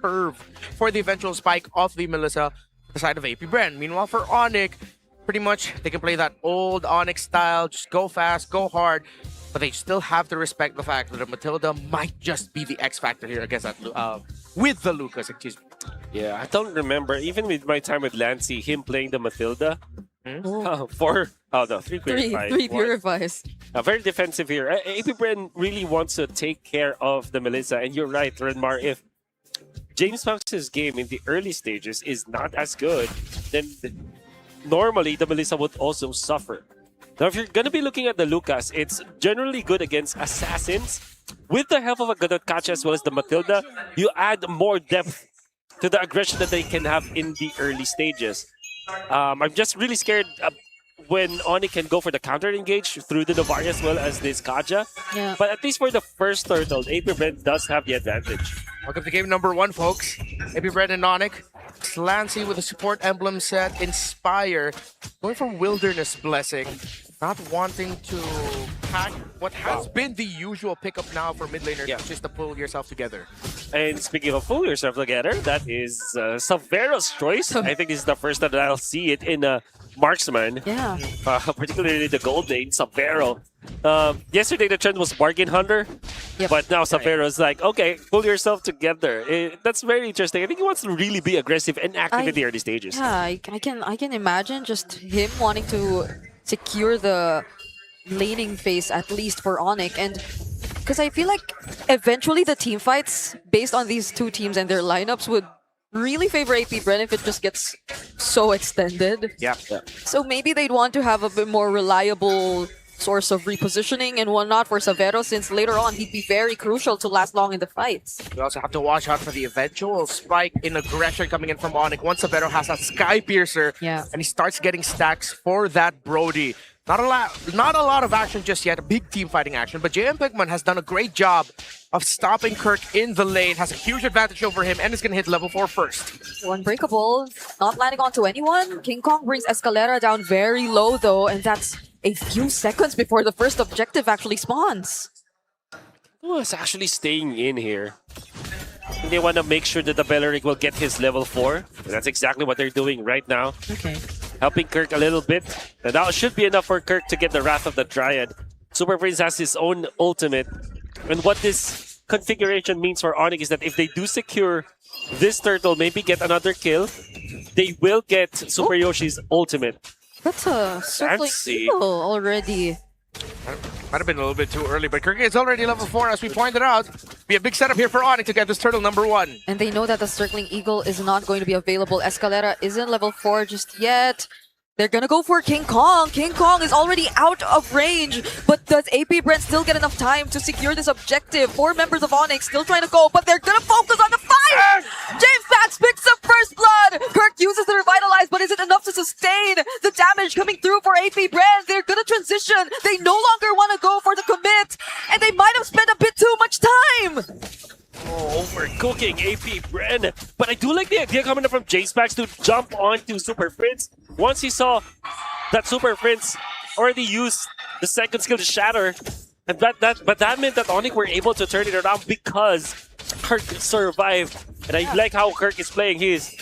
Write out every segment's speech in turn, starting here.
curve for the eventual spike of the Melissa, the side of AP Bren. Meanwhile, for Onic, pretty much they can play that old Onic style, just go fast, go hard, but they still have to respect the fact that the Matilda might just be the X factor here against that with the Lucas. Excuse me. Yeah, I don't remember, even with my time with Lancy, him playing the Matilda. Oh. Three Three purifies. Very defensive here. AP Bren really wants to take care of the Melissa, and you're right, Renmar. If James Fox's game in the early stages is not as good, then normally the Melissa would also suffer. Now, if you're going to be looking at the Lucas, it's generally good against assassins. With the help of a Gadotkacha as well as the Matilda, you add more depth to the aggression that they can have in the early stages. I'm just really scared when Onic can go for the counter engage through the Novari as well as this Kaja. Yeah. But at least for the first turtle, AP Bren does have the advantage. Welcome to game number 1, folks. AP Bren and Onic. Slancy with a support emblem set. Inspire. Going for Wilderness Blessing. Not wanting to pack what has been the usual pickup now for mid laners, which is to pull yourself together. And speaking of pull yourself together, that is Savero's choice. I think this is the first time that I'll see it in a Marksman. Yeah. Particularly the gold lane, Savero. Yesterday the trend was Bargain Hunter, but now Savero's like, okay, pull yourself together. That's very interesting. I think he wants to really be aggressive and active in the early stages. Yeah, I can imagine just him wanting to secure the laning phase at least for Onic, and because I feel like eventually the team fights based on these two teams and their lineups would really favor AP Bren if it just gets so extended. Yeah. So maybe they'd want to have a bit more reliable source of repositioning and whatnot for Savero, since later on he'd be very crucial to last long in the fights. We also have to watch out for the eventual spike in aggression coming in from Onic. Once Savero has that Sky Piercer, and he starts getting stacks for that Brody. Not a lot of action just yet, a big team fighting action, but JM Pigman has done a great job of stopping Kirk in the lane, has a huge advantage over him, and is going to hit level 4 first. Unbreakable, not landing onto anyone. King Kong brings Escalera down very low though, and that's a few seconds before the first objective actually spawns. Who is actually staying in here? They want to make sure that the Belleric will get his level 4. And that's exactly what they're doing right now. Okay. Helping Kirk a little bit. And that should be enough for Kirk to get the Wrath of the Dryad. Super Prince has his own ultimate. And what this configuration means for Onic is that if they do secure this turtle, maybe get another kill, they will get Super Yoshi's ultimate. That's a circling eagle already. Might have been a little bit too early, but Kirk is already level 4, as we pointed out. Be a big setup here for Onic to get this turtle number 1. And they know that the circling eagle is not going to be available. Escalera isn't level 4 just yet. They're gonna go for King Kong. King Kong is already out of range, but does AP Bren still get enough time to secure this objective? 4 members of Onic still trying to go, but they're gonna focus on the fight! James Pax picks up first blood! Kirk uses the Revitalize, but is it enough to sustain the damage coming through for AP Bren? They're gonna transition. They no longer want to go for the commit, and they might have spent a bit too much time! Oh, overcooking AP Bren. But I do like the idea coming up from Jace Pax to jump onto Super Prince. Once he saw that Super Prince already used the second skill to shatter, and but that meant that Onic were able to turn it around because Kirk survived. And I like how Kirk is playing. He is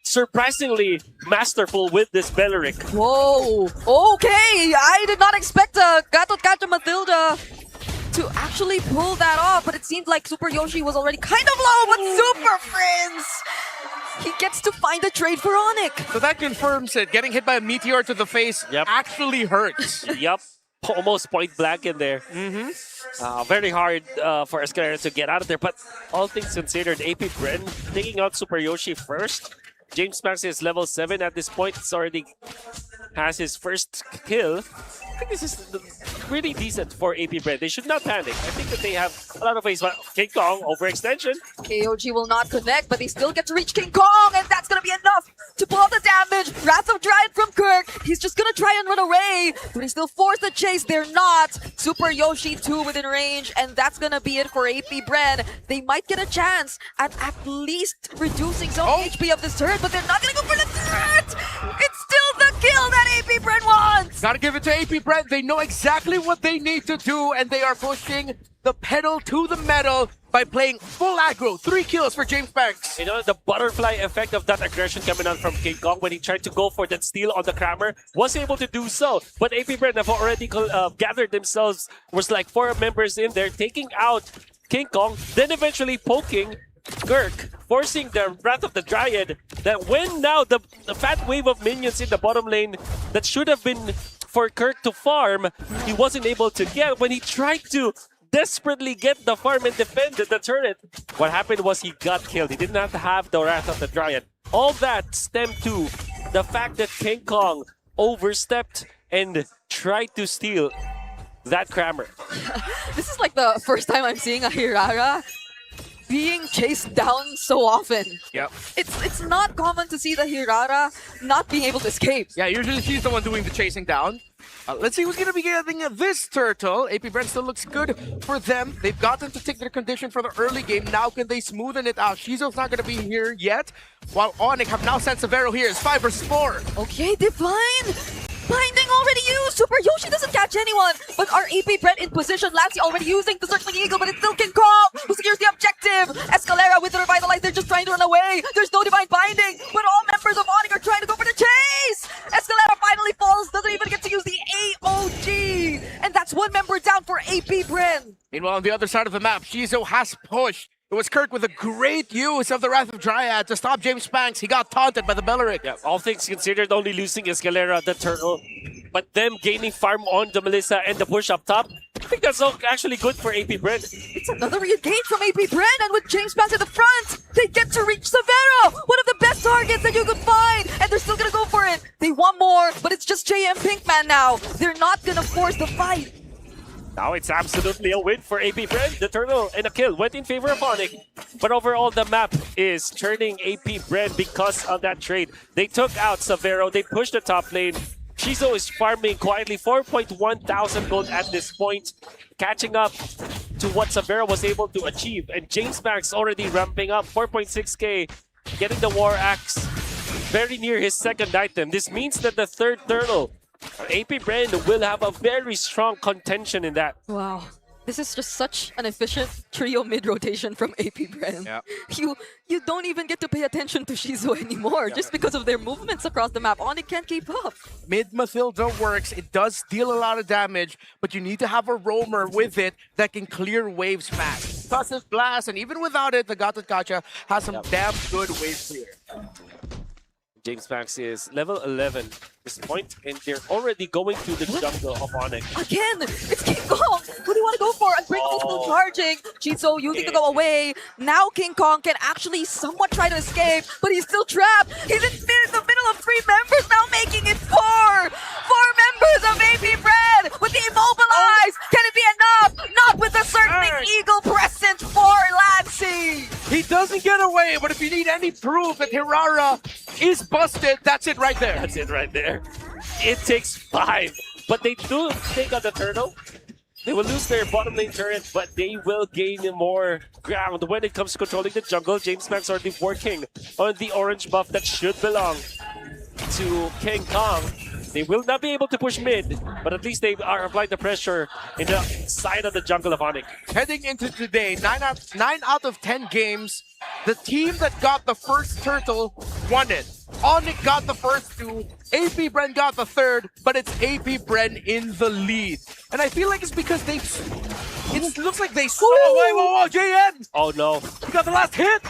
surprisingly masterful with this Belleric. Whoa, okay, I did not expect a Gadotkacha Matilda to actually pull that off, but it seemed like Super Yoshi was already kind of low, but Super Prince! He gets to find a trade for Onic. So that confirms it. Getting hit by a meteor to the face actually hurts. Yup, almost point blank in there. Very hard for Escalera to get out of there, but all things considered, AP Bren taking out Super Yoshi first. James Max is level 7 at this point. It's already has his first kill. I think this is really decent for AP Bren. They should not panic. I think that they have a lot of ways. King Kong, overextension. KOG will not connect, but they still get to reach King Kong, and that's gonna be enough to pull out the damage. Wrath of Dryad from Kirk. He's just gonna try and run away, but he still forced the chase. They're not. Super Yoshi 2 within range, and that's gonna be it for AP Bren. They might get a chance at least reducing some HP of this turret, but they're not gonna go for the turret! It's still the kill that AP Bren wants! Gotta give it to AP Bren. They know exactly what they need to do, and they are pushing the pedal to the metal by playing full aggro. 3 kills for James Banks. You know, the butterfly effect of that aggression coming out from King Kong when he tried to go for that steal on the Crammer, was able to do so. But AP Bren have already gathered themselves, was like 4 members in there, taking out King Kong, then eventually poking Kirk, forcing the Wrath of the Dryad. That when now the fat wave of minions in the bottom lane that should have been for Kirk to farm, he wasn't able to get. When he tried to desperately get the farm and defend the turret, what happened was he got killed. He did not have the Wrath of the Dryad. All that stemmed to the fact that King Kong overstepped and tried to steal that Crammer. This is like the first time I'm seeing a Hirara being chased down so often. Yep. It's not common to see the Hirara not being able to escape. Yeah, usually she's the one doing the chasing down. Let's see who's going to be getting this turtle. AP Bren still looks good for them. They've gotten to take their condition for the early game. Now can they smoothen it out? Shizo's not going to be here yet. While Onic have now sent Severo here. It's 5 versus 4. Okay, Divine! Binding already used! Super Yoshi doesn't catch anyone! But our AP Bren in position. Lassie already using the Circling Eagle, but it's still King Kong who secures the objective! Escalera with the Revitalize, they're just trying to run away! There's no Divine Binding, but all members of Onic are trying to go for the chase! Escalera finally falls, doesn't even get to use the AOG! And that's 1 member down for AP Bren! Meanwhile, on the other side of the map, Shizo has pushed. It was Kirk with a great use of the Wrath of Dryad to stop James Banks. He got taunted by the Belleric. Yeah, all things considered, only losing Escalera, the turtle, but them gaining farm on the Melissa and the push up top, I think that's actually good for AP Bren. It's another re-engage from AP Bren, and with James Banks at the front, they get to reach Severo! One of the best targets that you could find! And they're still gonna go for it! They want more, but it's just JM Pinkman now! They're not gonna force the fight! Now it's absolutely a win for AP Bren. The turtle and a kill went in favor of Onic. But overall, the map is turning AP Bren because of that trade. They took out Severo. They pushed the top lane. Shizo is farming quietly 4.1 thousand gold at this point, catching up to what Severo was able to achieve. And James Banks already ramping up 4.6k, getting the War Axe very near his second item. This means that the third turtle, AP Bren, will have a very strong contention in that. Wow. This is just such an efficient trio mid-rotation from AP Bren. Yep. You don't even get to pay attention to Shizo anymore just because of their movements across the map. Onic can't keep up. Mid Mathilda works. It does deal a lot of damage, but you need to have a roamer with it that can clear waves fast. Tuss's Blast, and even without it, the Gatot Kacha has some damn good wave clear. James Banks is level 11 at this point, and they're already going to the jungle of Onic. Again, it's King Kong. Who do you want to go for? Unbreakable still charging. Chizo using to go away. Now King Kong can actually somewhat try to escape, but he's still trapped. He's in the middle of 3 members, now making it 4. 4 members of AP Bren with the Immobilize. Can it be enough? Not with the Circling Eagle present for Lancy. He doesn't get away, but if you need any proof that Hirara is busted, that's it right there. That's it right there. It takes 5, but they do take on the turtle. They will lose their bottom lane turret, but they will gain more ground when it comes to controlling the jungle. James Banks already working on the orange buff that should belong to King Kong. They will not be able to push mid, but at least they are applying the pressure in the side of the jungle of Onic. Heading into today, 9 out of 10 games, the team that got the first turtle won it. Onic got the first 2, AP Bren got the third, but it's AP Bren in the lead. And I feel like it's because it looks like they saw, whoa, JN! Oh no. He got the last hit!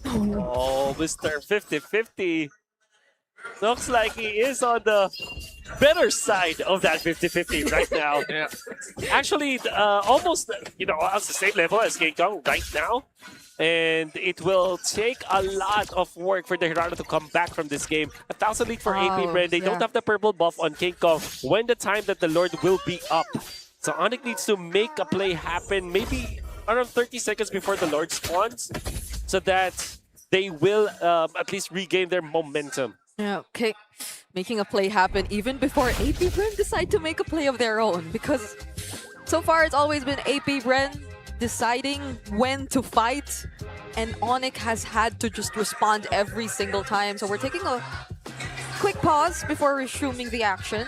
Oh, Mr. 50-50. Looks like he is on the better side of that 50-50 right now. Yeah. Actually, almost, on the same level as King Kong right now. And it will take a lot of work for the Hirara to come back from this game. 1,000 lead for AP Bren. They don't have the purple buff on King Kong when the time that the Lord will be up. So Onic needs to make a play happen maybe around 30 seconds before the Lord spawns so that they will at least regain their momentum. Yeah, okay. Making a play happen even before AP Bren decide to make a play of their own, because so far it's always been AP Bren deciding when to fight, and Onic has had to just respond every single time. So we're taking a quick pause before resuming the action.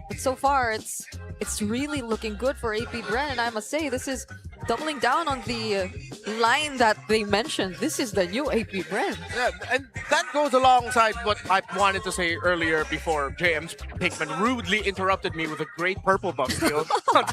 But so far, it's really looking good for AP Bren, and I must say, this is doubling down on the line that they mentioned. This is the new AP Bren. Yeah, and that goes alongside what I wanted to say earlier before JM's Pikmin rudely interrupted me with a great purple buff steal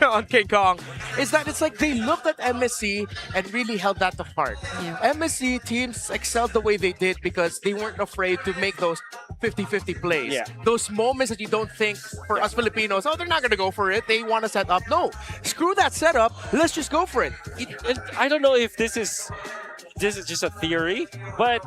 on King Kong. Is that it's like they looked at MSC and really held that to heart. Yeah. MSC teams excelled the way they did because they weren't afraid to make those 50-50 plays. Yeah. Those moments that you don't think for us Filipinos, oh, they're not going to go for it. They want to set up. No, screw that setup. Let's just go for it. And I don't know if this is just a theory, but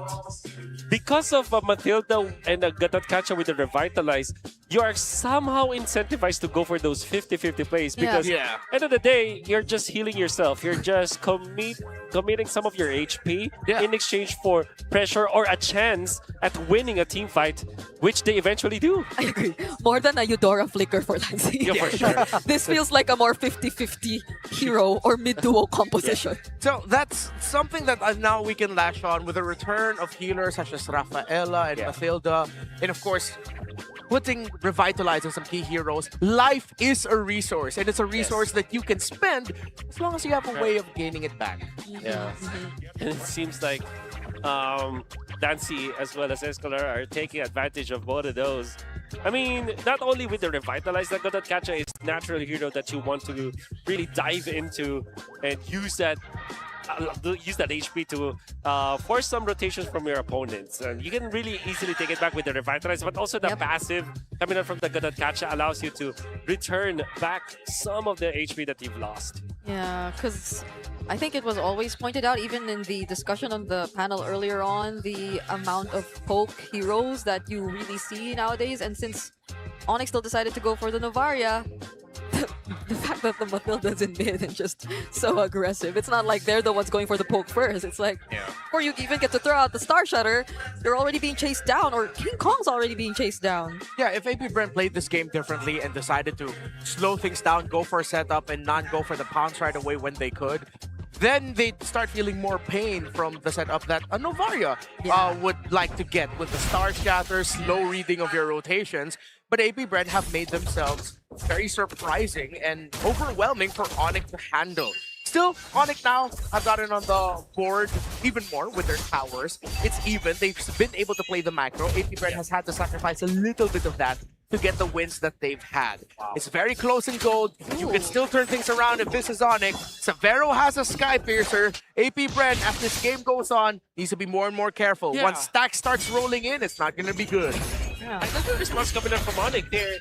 because of Matilda and Gatatkacha with the Revitalize, you are somehow incentivized to go for those 50-50 plays because Yeah. end of the day, you're just healing yourself. You're just committing some of your HP in exchange for pressure or a chance at winning a team fight, which they eventually do. I agree. More than a Eudora flicker for Lancy. Yeah, for sure. This feels like a more 50-50 hero or mid-duo composition. So that's something that now we can lash on with the return of healers such as Rafaela and Mathilda. And of course, putting Revitalize on some key heroes. Life is a resource, and it's a resource that you can spend as long as you have a way of gaining it back. Yeah. And it seems like Nancy as well as Escalar are taking advantage of both of those. I mean, not only with the Revitalize, that Gatatkacha is natural hero that you want to really dive into and use that HP to force some rotations from your opponents. And you can really easily take it back with the Revitalize, but also the passive coming out from the Gatatkacha allows you to return back some of the HP that you've lost. Yeah, because I think it was always pointed out, even in the discussion on the panel earlier on, the amount of poke heroes that you really see nowadays. And since Onic still decided to go for the Novaria, the fact that the Mathilda's in mid and just so aggressive. It's not like they're the ones going for the poke first. It's like, before you even get to throw out the Star Shutter, you're already being chased down, or King Kong's already being chased down. Yeah, if AP Bren played this game differently and decided to slow things down, go for a setup, and not go for the pounce right away when they could, then they'd start feeling more pain from the setup that a Novaria would like to get with the Star Scatter, slow reading of your rotations. But AP Bren have made themselves very surprising and overwhelming for Onic to handle. Still, Onic now have gotten on the board even more with their towers. It's even. They've been able to play the macro. AP Bren has had to sacrifice a little bit of that to get the wins that they've had. It's very close in gold. You can still turn things around if this is Onic. Severo has a Sky Piercer. AP Bren, as this game goes on, needs to be more and more careful. Once stack starts rolling in, it's not going to be good. I think the response coming up from Onic, they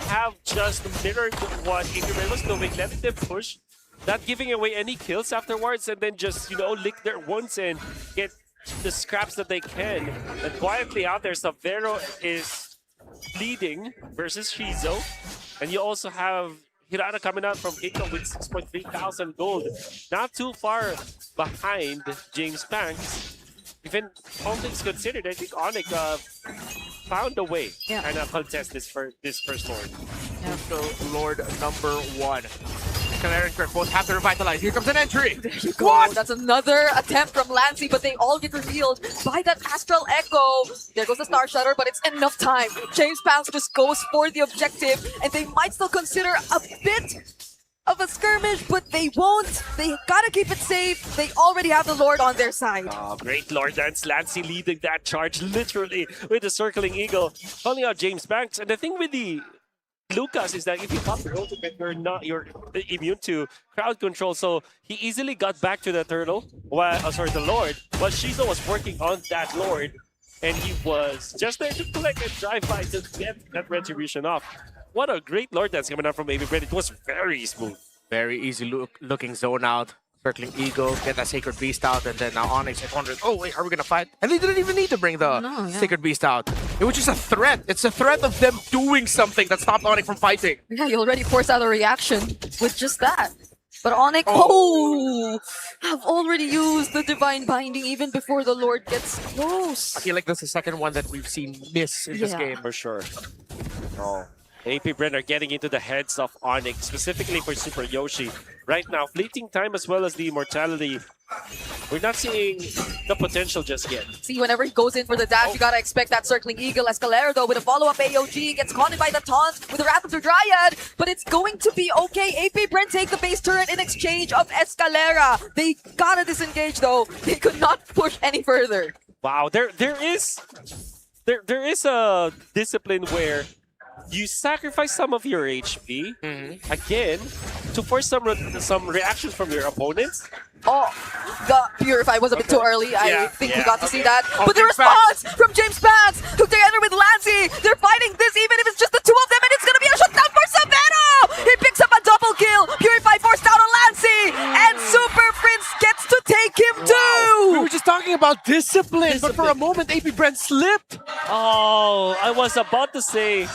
have just mirrored what AP Bren was doing, letting them push, not giving away any kills afterwards, and then just, lick their wounds and get the scraps that they can. And quietly out there, Severo is bleeding versus Shizo. And you also have Hirata coming out from Ito with 6,300 gold. Not too far behind James Banks. Even all things considered, I think Onic found a way and contest this first Lord. Yeah. So Lord number 1. Escalar and Kirk both have to revitalize. Here comes an entry. There you go. What? That's another attempt from Lancy, but they all get revealed by that Astral Echo. There goes the Star Shutter, but it's enough time. James Banks just goes for the objective, and they might still consider a bit of a skirmish, but they won't. They gotta keep it safe. They already have the Lord on their side. Oh, great Lord Dance. Lancy leading that charge literally with the Circling Eagle, calling out James Banks. And the thing with the Lucas is that if you pop your ultimate, you're immune to crowd control. So he easily got back to the turtle, the Lord, while Shizo was working on that Lord. And he was just there to collect and drive by to get that retribution off. What a great Lord Dance coming out from AP Bren. It was very smooth. Very easy looking zone out. Circling Eagle, get that Sacred Beast out, and then now Onyx at 100. Oh, wait, are we going to fight? And they didn't even need to bring the Sacred Beast out. It was just a threat. It's a threat of them doing something that stopped Onyx from fighting. Yeah, you already forced out a reaction with just that. But Onic, have already used the Divine Binding even before the Lord gets close. I feel like that's the second one that we've seen miss in this game. For sure. Oh. AP Bren are getting into the heads of Onic, specifically for Super Yoshi. Right now, fleeting time as well as the immortality We're not seeing the potential just yet. See, whenever he goes in for the dash, you gotta expect that circling eagle. Escalera, though, with a follow-up AOG, gets caught by the taunt with the Wrath of the Dryad, but it's going to be okay. AP Bren take the base turret in exchange of Escalera. They gotta disengage, though. They could not push any further. Wow, there is a discipline where you sacrifice some of your HP again to force some reactions from your opponents. Oh, the Purify was a bit too early. I think we got to see that. Oh, But the James response from James Banks, together with Lancey, they're fighting this even if it's just the two of them, and it's gonna be a shutdown for Severo! He picks up a double kill. Purify forced out on Lancey, and Super Prince gets to take him too! We were just talking about discipline, but for a moment, AP Bren slipped. Oh, I was about to say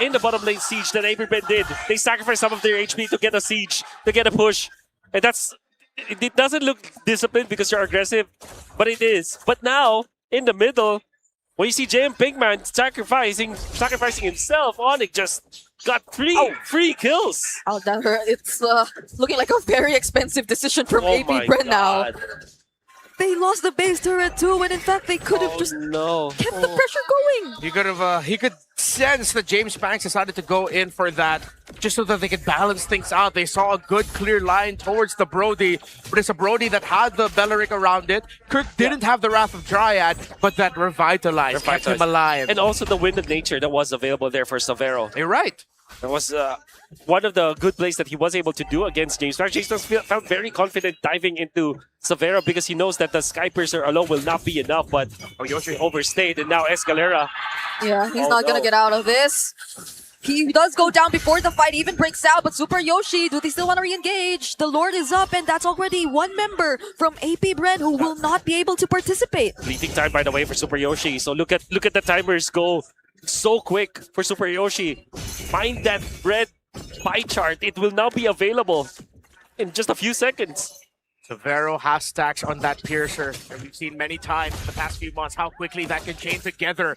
in the bottom lane siege that AP Bren did. They sacrificed some of their HP to get a siege, to get a push. And it doesn't look disciplined because you're aggressive, but it is. But now, in the middle, when you see JM Pinkman sacrificing himself, Onic just got three kills. Oh, that hurt. It's looking like a very expensive decision from AP Bren now. They lost the base turret too, and in fact, they could have just kept the pressure going. He could sense that James Banks decided to go in for that just so that they could balance things out. They saw a good clear line towards the Brody, but it's a Brody that had the Belleric around it. Kirk didn't have the Wrath of Dryad, but that revitalized, kept him alive. And also the Wind of Nature that was available there for Severo. You're right. That was one of the good plays that he was able to do against James Banks. James Banks felt very confident diving into Severo because he knows that the Sky Piercer alone will not be enough, but Yoshi overstayed, and now Escalera. Yeah, he's not gonna get out of this. He does go down before the fight even breaks out, but Super Yoshi, do they still want to re-engage? The Lord is up, and that's already one member from AP Bren who will not be able to participate. Fleeting time, by the way, for Super Yoshi. So look at the timers go so quick for Super Yoshi. Find that red pie chart. It will now be available in just a few seconds. Severo has stacks on that Piercer, and we've seen many times in the past few months how quickly that can chain together.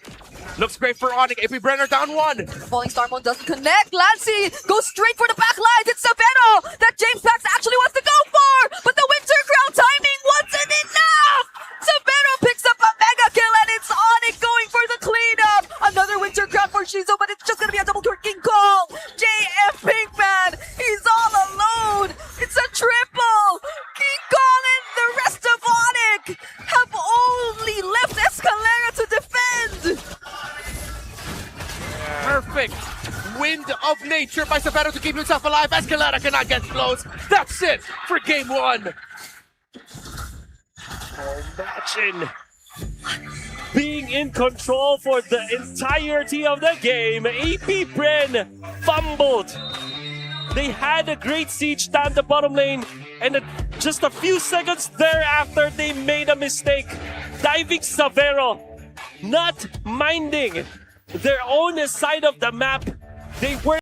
Looks great for Onic. AP Brenner down one. Falling Star Moon doesn't connect. Lancey goes straight for the back lines. It's Severo that James Banks actually wants to go for, but the Winter Crown timing wasn't enough. Severo picks up a mega kill, and it's Onic going for the cleanup. Another Winter Crown for Shizo, but it's just gonna be a double kill. King Kong, JF Pinkman, he's all alone. It's a triple. King Kong and the rest of Onic have only left Escalera to defend. Perfect. Wind of Nature by Severo to keep himself alive. Escalera cannot get close. That's it for game one. Imagine being in control for the entirety of the game. AP Bren fumbled. They had a great siege down the bottom lane, and just a few seconds thereafter, they made a mistake. Diving Severo, not minding their own side of the map. They were